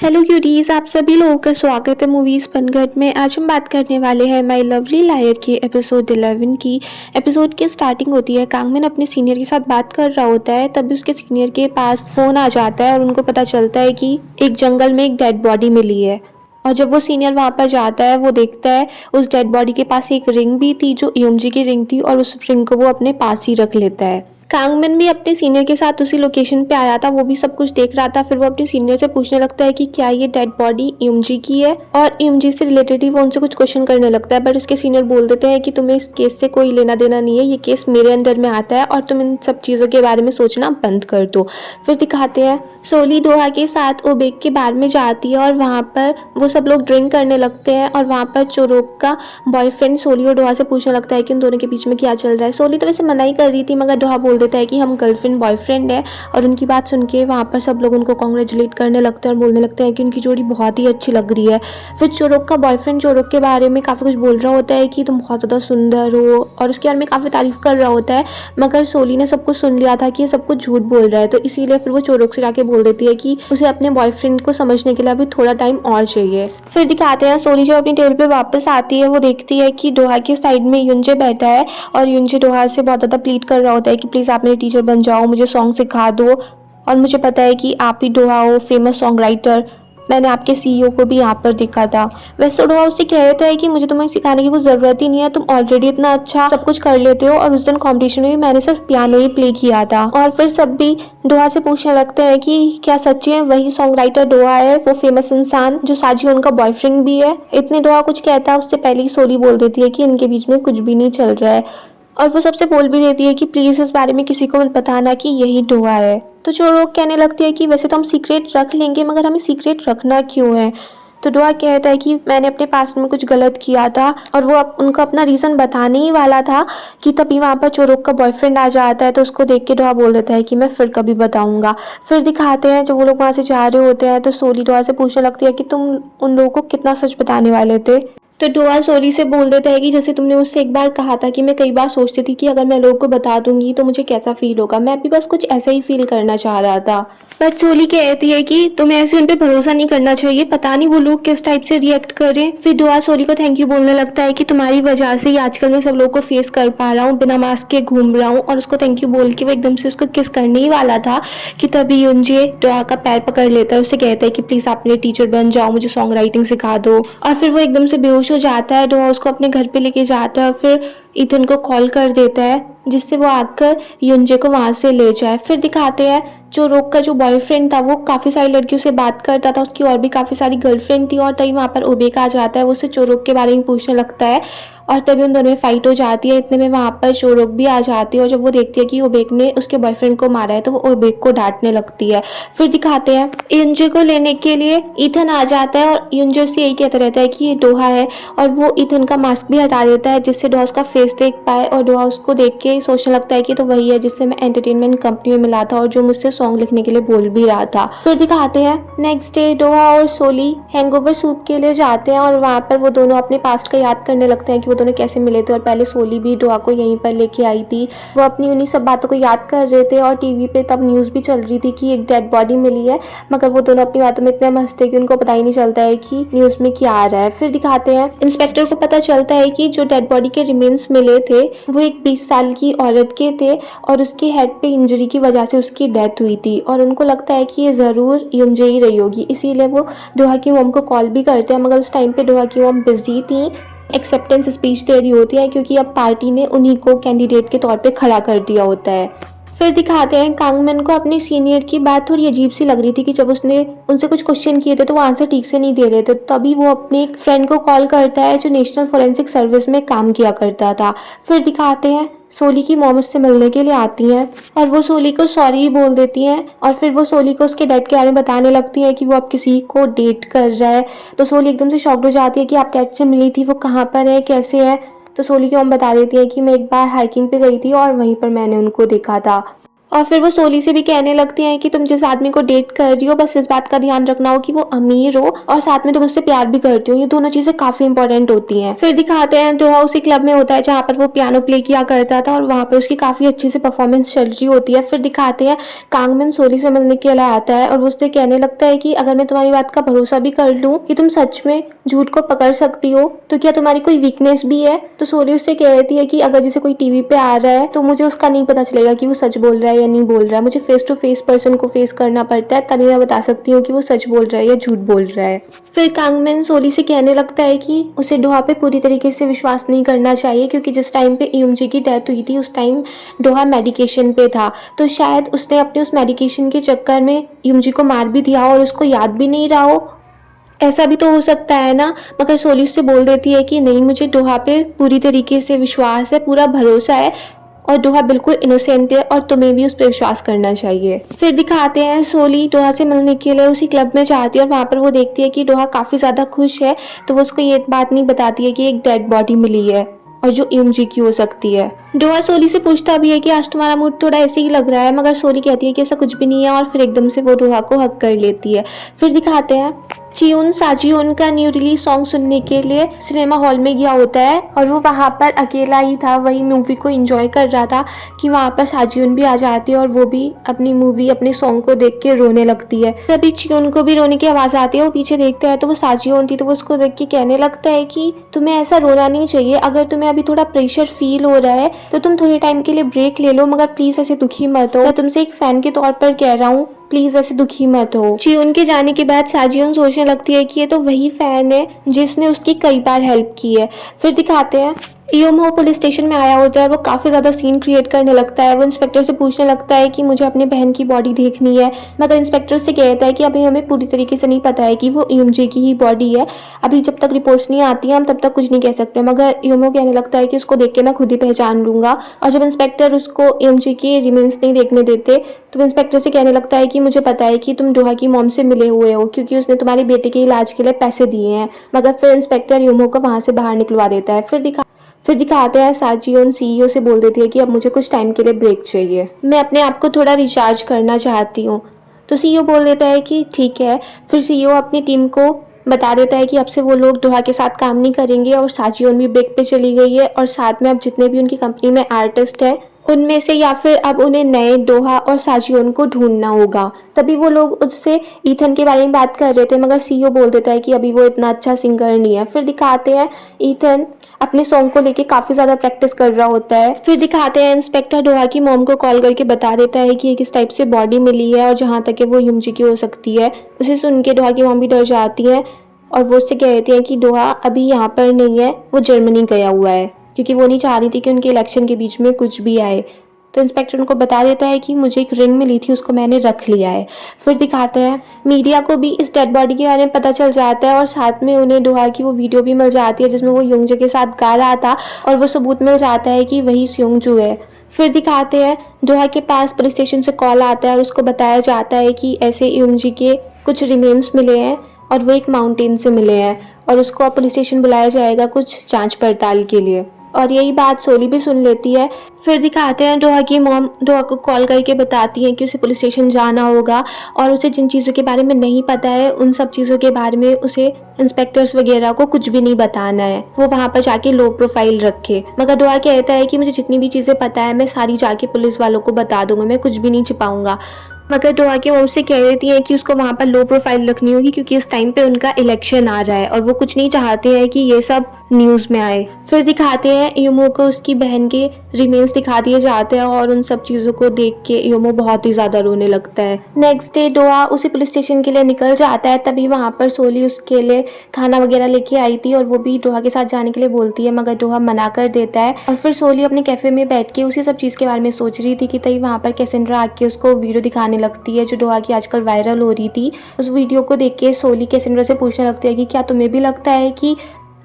Hello cuties, आप सभी लोगों का स्वागत है मूवीज़ पनघट में। आज हम बात करने वाले हैं माय लवली लायर की एपिसोड 11 की। एपिसोड की स्टार्टिंग होती है, कांगमिन अपने सीनियर के साथ बात कर रहा होता है, तभी उसके सीनियर के पास फ़ोन आ जाता है और उनको पता चलता है कि एक जंगल में एक डेड बॉडी मिली है। और जब वो सीनियर वहाँ पर जाता है, वो देखता है उस डेड बॉडी के पास एक रिंग भी थी जो यूमजी की रिंग थी, और उस रिंग को वो अपने पास ही रख लेता है। कांगमिन भी अपने सीनियर के साथ उसी लोकेशन पे आया था, वो भी सब कुछ देख रहा था। फिर वो अपने सीनियर से पूछने लगता है कि क्या ये डेड बॉडी यूमजी की है, और यूमजी से रिलेटेड ही वो उनसे कुछ क्वेश्चन करने लगता है। बट उसके सीनियर बोल देते हैं कि तुम्हें इस केस से कोई लेना देना नहीं है, ये केस मेरे अंडर में आता है और तुम इन सब चीज़ों के बारे में सोचना बंद कर दो। फिर दिखाते हैं सोली डोहा के साथ ओबेक के बार में जाती है और वहाँ पर वो सब लोग ड्रिंक करने लगते हैं। और वहाँ पर चोरोक का बॉयफ्रेंड सोली और डोहा से पूछने लगता है कि उन दोनों के बीच में क्या चल रहा है। सोली तो वैसे मना ही कर रही थी, मगर डोहा बोल देता है कि हम गर्लफ्रेंड बॉयफ्रेंड है। और उनकी बात सुन के वहाँ पर सब लोग उनको कॉन्ग्रेचुलेट करने लगते हैं और बोलने लगते हैं कि उनकी जोड़ी बहुत ही अच्छी लग रही है। फिर चोरोक का बॉयफ्रेंड चोरोक के बारे में काफ़ी कुछ बोल रहा होता है कि तुम बहुत ज़्यादा सुंदर हो, और उसके बारे में काफ़ी तारीफ कर रहा होता है। मगर सोली ने सब कुछ सुन लिया था कि ये सब कुछ झूठ बोल रहा है, तो इसीलिए फिर वो चोरोक से जाके बोल देती है कि उसे अपने बॉयफ्रेंड को समझने के लिए अभी थोड़ा टाइम और चाहिए। फिर दिखाते हैं सोली जब अपनी टेबल पे वापस आती है, वो देखती है कि डोहा के साइड में युंजे बैठा है, और युंजे डोहा से बहुत ज़्यादा प्लीड कर रहा होता है कि प्लीज़ आप मेरे टीचर बन जाओ, मुझे सॉन्ग सिखा दो, और मुझे पता है कि आप ही डोहा हो, फेमस सॉन्ग राइटर, मैंने आपके सीईओ को भी यहाँ पर देखा था। वैसे डोहा उससे कह रहा है कि मुझे तुम्हें सिखाने की कोई ज़रूरत ही नहीं है, तुम ऑलरेडी इतना अच्छा सब कुछ कर लेते हो, और उस दिन कॉम्पिटिशन में भी मैंने सिर्फ पियानो ही प्ले किया था। और फिर सब भी डोहा से पूछने लगते हैं कि क्या सच्ची है वही सॉन्ग राइटर डोहा है, वो फेमस इंसान जो साजी उनका बॉयफ्रेंड भी है। इतने डोहा कुछ कहता है, उससे पहले ही सोली बोल देती है कि इनके बीच में कुछ भी नहीं चल रहा है, और वो सबसे बोल भी देती है कि प्लीज़ इस बारे में किसी को मत बताना कि यही डोहा है। तो जो लोग कहने लगते हैं कि वैसे तो हम सीक्रेट रख लेंगे, मगर हमें सीक्रेट रखना क्यों है। तो डोहा कहता है कि मैंने अपने पास्ट में कुछ गलत किया था, और वो उनको अपना रीज़न बताने ही वाला था कि तभी वहाँ पर चोरोक का बॉयफ्रेंड आ जाता है। तो उसको देख के डोहा बोल देता है कि मैं फिर कभी बताऊंगा। फिर दिखाते हैं जब वो लोग वहाँ से जा रहे होते हैं, तो सोली डोहा से पूछने लगती है कि तुम उन लोगों को कितना सच बताने वाले थे। तो डोहा सोली से बोल देता है कि जैसे तुमने मुझसे एक बार कहा था कि मैं कई बार सोचती थी कि अगर मैं लोगों को बता दूंगी तो मुझे कैसा फील होगा, मैं भी बस कुछ ऐसा ही फील करना चाह रहा था। बट सोली कहती है कि तुम्हें ऐसे उन पर भरोसा नहीं करना चाहिए, पता नहीं वो लोग किस टाइप से रिएक्ट करें। फिर डोहा सोली को थैंक यू बोलने लगता है कि तुम्हारी वजह से ही आजकल मैं सब लोगों को फेस कर पा रहा हूँ, बिना मास्क के घूम रहा हूँ। और उसको थैंक यू बोल के वो एकदम से उसको किस करने ही वाला था कि तभी युंजे डोहा का पैर पकड़ लेता है, उससे कहता है कि प्लीज़ आप मेरे टीचर बन जाओ, मुझे सॉन्ग राइटिंग सिखा दो। और फिर वो एकदम से बेहोश हो जाता है। डोहा उसको अपने घर पे लेके जाता है और फिर इथन को कॉल कर देता है, जिससे वो आकर युंजे को वहाँ से ले जाए। फिर दिखाते हैं जो रोक का जो बॉयफ्रेंड था वो काफ़ी सारी लड़कियों से बात करता था, उसकी और भी काफ़ी सारी गर्लफ्रेंड थी। और तभी वहाँ पर ओबेक आ जाता है, वो उससे चोरोक के बारे में पूछने लगता है, और तभी उन दोनों में फाइट हो जाती है। इतने में वहाँ पर चोरोक भी आ जाती है, और जब वो देखती है कि ओबेक ने उसके बॉयफ्रेंड को मारा है, तो वो ओबेक को डांटने लगती है। फिर दिखाते हैं युंजे को लेने के लिए इथन आ जाता है, और युंजे उससे यही कहता रहता है कि ये डोहा है, और वो इथन का मास्क भी हटा देता है जिससे डोहा उसका फेस देख पाए। और डोहा उसको देख के सोचने लगता है कि तो वही है जिससे मैं एंटरटेनमेंट कंपनी में मिला था और जो मुझसे सॉन्ग लिखने के लिए बोल भी रहा था। फिर दिखाते हैं नेक्स्ट डे डोहा और सोली हैंगओवर सूप के लिए जाते हैं, और वहाँ पर वो दोनों अपने पास्ट का याद करने लगते हैं कि वो दोनों कैसे मिले थे। और पहले सोली भी डोहा को यहीं पर लेके आई थी, वो अपनी उन्हीं सब बातों को याद कर रहे थे। और टीवी पे तब न्यूज़ भी चल रही थी कि एक डेड बॉडी मिली है, मगर वो दोनों अपनी बातों में इतने मस्त थे कि उनको पता ही नहीं चलता है कि न्यूज़ में क्या आ रहा है। फिर दिखाते हैं इंस्पेक्टर को पता चलता है कि जो डेड बॉडी के रिमेन्स मिले थे वो एक 20 साल की औरत के थे, और उसके हेड पे इंजरी की वजह से उसकी डेथ हुई थी। और उनको लगता है कि ये ज़रूर युंजे ही रही होगी, इसीलिए वो डोहा की मॉम को कॉल भी करते हैं, मगर उस टाइम पे डोहा की मॉम बिजी थी, एक्सेप्टेंस स्पीच दे रही होती है, क्योंकि अब पार्टी ने उन्हीं को कैंडिडेट के तौर पे खड़ा कर दिया होता है। फिर दिखाते हैं कांगमिन को अपने सीनियर की बात थोड़ी अजीब सी लग रही थी कि जब उसने उनसे कुछ क्वेश्चन किए थे तो वो आंसर ठीक से नहीं दे रहे थे, तभी वो अपने एक फ्रेंड को कॉल करता है जो नेशनल फॉरेंसिक सर्विस में काम किया करता था। फिर दिखाते हैं सोली की मॉम उससे मिलने के लिए आती हैं, और वो सोली को सॉरी बोल देती हैं, और फिर वो सोली को उसके डैड के बारे में बताने लगती है कि वो अब किसी को डेट कर रहा है। तो सोली एकदम से शॉक्ड हो जाती है कि आप डैड से मिली थी, वो कहाँ पर है, कैसे है। तो सोली की मॉम बता देती है कि मैं एक बार हाइकिंग पे गई थी और वहीं पर मैंने उनको देखा था। और फिर वो सोली से भी कहने लगती हैं कि तुम जिस आदमी को डेट कर रही हो बस इस बात का ध्यान रखना हो कि वो अमीर हो और साथ में तुम उससे प्यार भी करती हो, ये दोनों चीजें काफी इंपॉर्टेंट होती हैं। फिर दिखाते हैं दोहा उसी क्लब में होता है जहाँ पर वो पियानो प्ले किया करता था और वहाँ पर उसकी काफी अच्छे से परफॉर्मेंस चल रही होती है। फिर दिखाते हैं कांगमिन सोली से मिलने के लिए आता है और वो उससे कहने लगता है कि अगर मैं तुम्हारी बात का भरोसा भी कर लूँ कि तुम सच में झूठ को पकड़ सकती हो तो क्या तुम्हारी कोई वीकनेस भी है। तो सोली उससे कहती है कि अगर जैसे कोई टीवी पे आ रहा है तो मुझे उसका नहीं पता चलेगा कि वो सच बोल रहा है या नहीं बोल रहा है, मुझे फेस टू फेस पर्सन को फेस करना पड़ता है तभी मैं बता सकती हूँ कि वो सच बोल रहा है या झूठ बोल रहा है। फिर कांगमिन सोली से कहने लगता है कि उसे डोहा पे पूरी तरीके से विश्वास नहीं करना चाहिए क्योंकि जिस टाइम पे यूमजी की डेथ हुई थी उस टाइम डोहा मेडिकेशन पे था, तो शायद उसने अपने उस मेडिकेशन के चक्कर में यूमजी को मार भी दिया और उसको याद भी नहीं रहा हो, ऐसा भी तो हो सकता है ना। मगर सोली उससे बोल देती है कि नहीं, मुझे डोहा पे पूरी तरीके से विश्वास है, पूरा भरोसा है और डोहा बिल्कुल इनोसेंट है और तुम्हें भी उस पर विश्वास करना चाहिए। फिर दिखाते हैं सोली डोहा से मिलने के लिए उसी क्लब में जाती है और वहाँ पर वो देखती है कि डोहा काफ़ी ज़्यादा खुश है, तो वो उसको ये बात नहीं बताती है कि एक डेड बॉडी मिली है और जो यूमजी की हो सकती है। डोहा सोली से पूछता भी है कि आज तुम्हारा मूड थोड़ा ऐसे ही लग रहा है, मगर सोली कहती है कि ऐसा कुछ भी नहीं है और फिर एकदम से वो डोहा को हक कर लेती है। फिर दिखाते हैं चियून साजियोन का न्यू रिलीज सॉन्ग सुनने के लिए सिनेमा हॉल में गया होता है और वो वहाँ पर अकेला ही था, वही मूवी को एंजॉय कर रहा था कि वहाँ पर साजियोन भी आ जाती है और वो भी अपनी मूवी अपने सॉन्ग को देख के रोने लगती है। तभी चियून को भी रोने की आवाज़ आती है, वो पीछे देखता है तो वो साजियोन थी, तो वो उसको देख के कहने लगता है कि तुम्हें ऐसा रोना नहीं चाहिए, अगर तुम्हें अभी थोड़ा प्रेशर फील हो रहा है तो तुम थोड़े टाइम के लिए ब्रेक ले लो, मगर प्लीज़ ऐसे दुखी मत हो, मैं तुमसे एक फैन के तौर पर कह रहा हूँ, प्लीज ऐसे दुखी मत हो। चियोन के जाने के बाद साजियोन सोचने लगती है कि ये तो वही फैन है जिसने उसकी कई बार हेल्प की है। फिर दिखाते हैं इयोमो पुलिस स्टेशन में आया होता है, वो काफ़ी ज़्यादा सीन क्रिएट करने लगता है। वो इंस्पेक्टर से पूछने लगता है कि मुझे अपनी बहन की बॉडी देखनी है, मगर इंस्पेक्टर से कहता है कि अभी हमें पूरी तरीके से नहीं पता है कि वो यूमजे की ही बॉडी है, अभी जब तक रिपोर्ट्स नहीं आती हैं हम तब तक कुछ नहीं कह सकते। मगर इयोमो कहने लगता है कि उसको देख के मैं खुद ही पहचान लूँगा। और जब इंस्पेक्टर उसको यूमजे के रिमेन्स नहीं देखने देते तो वो इंस्पेक्टर से कहने लगता है कि मुझे पता है कि तुम डोहा की मॉम से मिले हुए हो क्योंकि उसने तुम्हारे बेटे के इलाज के लिए पैसे दिए हैं। मगर फिर इंस्पेक्टर इयोमो को वहाँ से बाहर निकलवा देता है। फिर दिखाते हैं साजियोन सीईओ से बोल देती है कि अब मुझे कुछ टाइम के लिए ब्रेक चाहिए, मैं अपने आप को थोड़ा रिचार्ज करना चाहती हूँ। तो सीईओ बोल देता है कि ठीक है। फिर सीईओ अपनी टीम को बता देता है कि अब से वो लोग डोहा के साथ काम नहीं करेंगे और साजियोन भी ब्रेक पे चली गई है और साथ में अब जितने भी उनकी कंपनी में आर्टिस्ट हैं उनमें से या फिर अब उन्हें नए डोहा और साजियोन को ढूंढना होगा। तभी वो लोग उससे ईथन के बारे में बात कर रहे थे, मगर सीईओ बोल देता है कि अभी वो इतना अच्छा सिंगर नहीं है। फिर दिखाते हैं ईथन अपने सॉन्ग को लेके काफ़ी ज़्यादा प्रैक्टिस कर रहा होता है। फिर दिखाते हैं इंस्पेक्टर डोहा की मॉम को कॉल करके बता देता है कि किस टाइप से बॉडी मिली है और जहाँ तक है वो यूमजी की हो सकती है। उसे सुन के डोहा की मॉम भी डर जाती है और वो उससे कहती है कि डोहा अभी यहाँ पर नहीं है, वो जर्मनी गया हुआ है, क्योंकि वो नहीं चाह रही थी कि उनके इलेक्शन के बीच में कुछ भी आए। तो इंस्पेक्टर उनको बता देता है कि मुझे एक रिंग मिली थी, उसको मैंने रख लिया है। फिर दिखाते हैं मीडिया को भी इस डेड बॉडी के बारे में पता चल जाता है और साथ में उन्हें डोहा की वो वीडियो भी मिल जाती है जिसमें वो युंगजे के साथ गा रहा था और वो सबूत मिल जाता है कि वही स्योंगजू है। फिर दिखाते हैं डोहा के पास पुलिस स्टेशन से कॉल आता है और उसको बताया जाता है कि ऐसे युंगजी के कुछ रिमेन्स मिले हैं और वो एक माउंटेन से मिले हैं और उसको पुलिस स्टेशन बुलाया जाएगा कुछ जांच पड़ताल के लिए। और यही बात सोली भी सुन लेती है। फिर दिखाते हैं डोहा की मॉम डोहा को कॉल करके बताती है कि उसे पुलिस स्टेशन जाना होगा और उसे जिन चीज़ों के बारे में नहीं पता है उन सब चीज़ों के बारे में उसे इंस्पेक्टर्स वगैरह को कुछ भी नहीं बताना है, वो वहाँ पर जाके लो प्रोफाइल रखे। मगर डोहा कहता है कि मुझे जितनी भी चीज़ें पता है मैं सारी जाके पुलिस वालों को बता दूंगा, मैं कुछ भी नहीं छिपाऊंगा। मगर डोहा की मॉम से कह देती है कि उसको वहाँ पर लो प्रोफाइल रखनी होगी क्योंकि इस टाइम पे उनका इलेक्शन आ रहा है और वो कुछ नहीं चाहते हैं कि ये सब न्यूज़ में आए। फिर दिखाते हैं इयोमो को उसकी बहन के रिमेन्स दिखा दिए जाते हैं और उन सब चीज़ों को देख के इयोमो बहुत ही ज़्यादा रोने लगता है। नेक्स्ट डे डोहा उसी पुलिस स्टेशन के लिए निकल जाता है, तभी वहाँ पर सोली उसके लिए खाना वगैरह लेके आई थी और वो भी डोहा के साथ जाने के लिए बोलती है, मगर डोहा मना कर देता है। और फिर सोली अपने कैफे में बैठ के उसी सब चीज़ के बारे में सोच रही थी कि तभी वहाँ पर कैसेंड्रा आके उसको वीडियो दिखाने लगती है जो डोहा की आजकल वायरल हो रही थी। उस वीडियो को देख के सोली कैसेंड्रा से पूछने लगती है कि क्या तुम्हें भी लगता है कि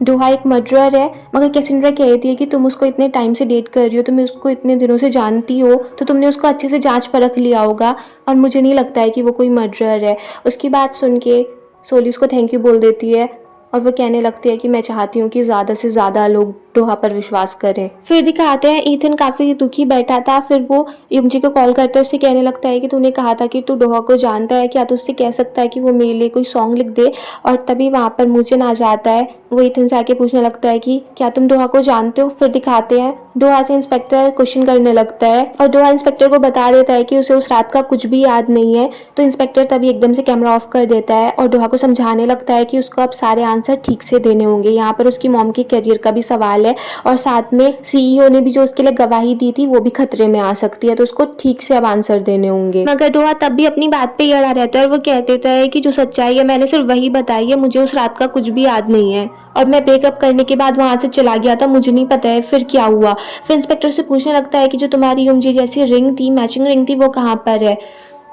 डोहा एक मर्डरर है। मगर कैसेंड्रा कहती है कि तुम उसको इतने टाइम से डेट कर रही हो, तुम उसको इतने दिनों से जानती हो, तो तुमने उसको अच्छे से जांच परख लिया होगा और मुझे नहीं लगता है कि वो कोई मर्डरर है। उसकी बात सुन के सोली उसको थैंक यू बोल देती है और वो कहने लगती है कि मैं चाहती हूँ कि ज़्यादा से ज़्यादा लोग डोहा पर विश्वास करें। फिर दिखाते हैं ईथन काफी दुखी बैठा था, फिर वो युमजी को कॉल करते उससे कहने लगता है कि तूने कहा था कि तू डोहा को जानता है, क्या तू उससे कह सकता है कि वो मेरे लिए कोई सॉन्ग लिख दे। और तभी वहाँ पर मुझे ना जाता है, वो ईथन से आके पूछने लगता है कि क्या तुम डोहा को जानते हो। फिर दिखाते हैं डोहा से इंस्पेक्टर क्वेश्चन करने लगता है और डोहा इंस्पेक्टर को बता देता है कि उसे उस रात का कुछ भी याद नहीं है। तो इंस्पेक्टर तभी एकदम से कैमरा ऑफ कर देता है और डोहा को समझाने लगता है कि उसको अब सारे आंसर ठीक से देने होंगे। यहाँ पर उसकी मॉम के करियर का भी सवाल है और साथ में सीईओ ने भी जो उसके लिए गवाही दी थी वो भी खतरे में आ सकती है, तो उसको ठीक से अब आंसर देने होंगे। मगर डोहा तब भी अपनी बात पे अड़ा रहता है और वो कह देता है कि जो सच्चाई है मैंने सिर्फ वही बताई है, मुझे उस रात का कुछ भी याद नहीं है और मैं ब्रेकअप करने के बाद वहां से चला गया था, मुझे नहीं पता है फिर क्या हुआ। फिर इंस्पेक्टर से पूछने लगता है कि जो तुम्हारी युमजी जैसी रिंग थी, मैचिंग रिंग थी, वो कहाँ पर है।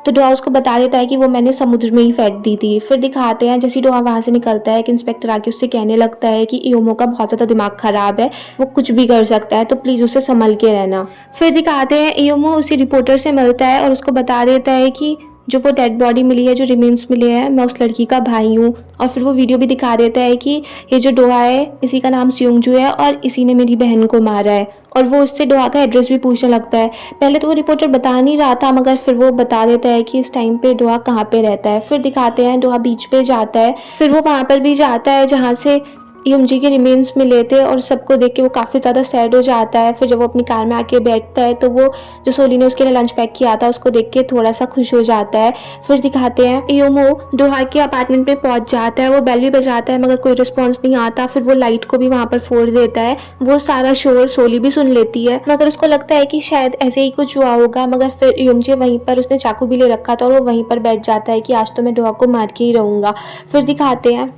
तो डोहा उसको बता देता है कि वो मैंने समुद्र में ही फेंक दी थी। फिर दिखाते हैं जैसे डोहा वहां से निकलता है कि इंस्पेक्टर आके उससे कहने लगता है कि इयोमो का बहुत ज़्यादा दिमाग खराब है, वो कुछ भी कर सकता है, तो प्लीज़ उसे संभल के रहना। फिर दिखाते हैं इयोमो उसी रिपोर्टर से मिलता है और उसको बता देता है कि जो वो डेड बॉडी मिली है, जो रिमेन्स मिले हैं, मैं उस लड़की का भाई हूँ। और फिर वो वीडियो भी दिखा देता है कि ये जो डोहा है इसी का नाम सियोंगजू है और इसी ने मेरी बहन को मारा है। और वो उससे डोहा का एड्रेस भी पूछने लगता है। पहले तो वो रिपोर्टर बता नहीं रहा था, मगर फिर वो बता देता है कि इस टाइम पे डोहा कहाँ पे रहता है। फिर दिखाते हैं डोहा बीच पे जाता है, फिर वो वहाँ पर भी जाता है जहाँ से युमजी के रिमेन्स मिले थे और सबको देख के वो काफ़ी ज़्यादा सैड हो जाता है। फिर जब वो अपनी कार में आके बैठता है तो वो जो सोली ने उसके लिए लंच पैक किया था उसको देख के थोड़ा सा खुश हो जाता है। फिर दिखाते हैं इयोमो डोहा के अपार्टमेंट पे पहुंच जाता है, वो बेल भी बजाता है मगर कोई रिस्पॉन्स नहीं आता। फिर वो लाइट को भी वहाँ पर फोड़ देता है, वो सारा शोर सोली भी सुन लेती है, मगर उसको लगता है कि शायद ऐसे ही कुछ हुआ होगा। मगर फिर युमजी वहीं पर, उसने चाकू भी ले रखा था और वो वहीं पर बैठ जाता है कि आज तो मैं डोहा को मार के ही रहूँगा। फिर दिखाते हैं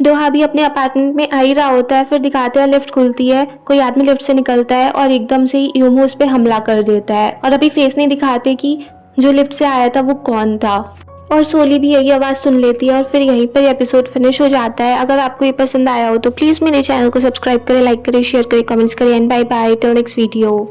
डोहा भी अपने अपार्टमेंट में आ ही रहा होता है। फिर दिखाते हैं लिफ्ट खुलती है, कोई आदमी लिफ्ट से निकलता है और एकदम से ही इयोमो उस पर हमला कर देता है। और अभी फेस नहीं दिखाते कि जो लिफ्ट से आया था वो कौन था। और सोली भी यही आवाज़ सुन लेती है और फिर यहीं पर एपिसोड फिनिश हो जाता है। अगर आपको ये पसंद आया हो तो प्लीज़ मेरे चैनल को सब्सक्राइब करें, लाइक करें, शेयर करें, कमेंट्स करें and bye bye till next video.